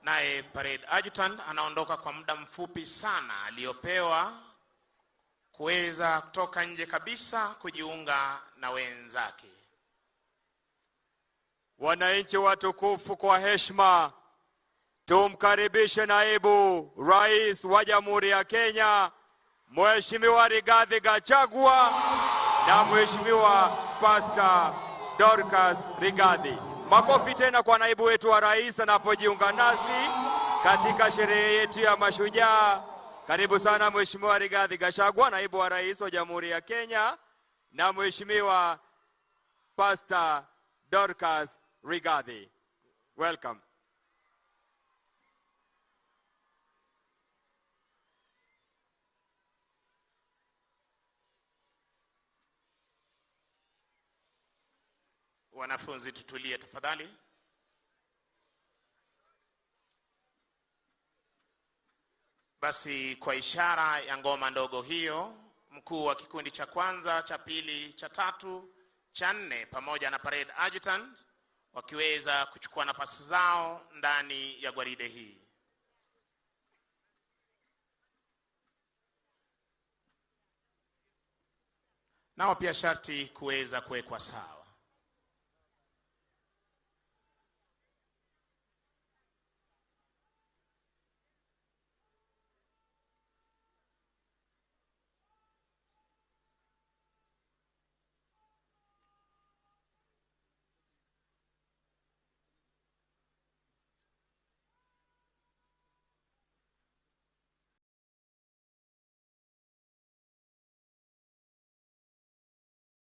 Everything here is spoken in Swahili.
Naye parade adjutant anaondoka kwa muda mfupi sana aliopewa kuweza kutoka nje kabisa kujiunga na wenzake. Wananchi watukufu, kwa heshima tumkaribishe naibu rais wa Jamhuri ya Kenya Mheshimiwa Rigathi Gachagua na Mheshimiwa Pastor Dorcas Rigathi. Makofi tena kwa naibu wetu wa rais anapojiunga nasi katika sherehe yetu ya mashujaa. Karibu sana Mheshimiwa Rigathi Gachagua, naibu wa rais wa Jamhuri ya Kenya, na Mheshimiwa Pastor Dorcas Rigathi. Welcome. Wanafunzi tutulie tafadhali. Basi kwa ishara ya ngoma ndogo hiyo, mkuu wa kikundi cha kwanza, cha pili, cha tatu, cha nne pamoja na parade adjutant wakiweza kuchukua nafasi zao ndani ya gwaride hii. Nao pia sharti kuweza kuwekwa sawa.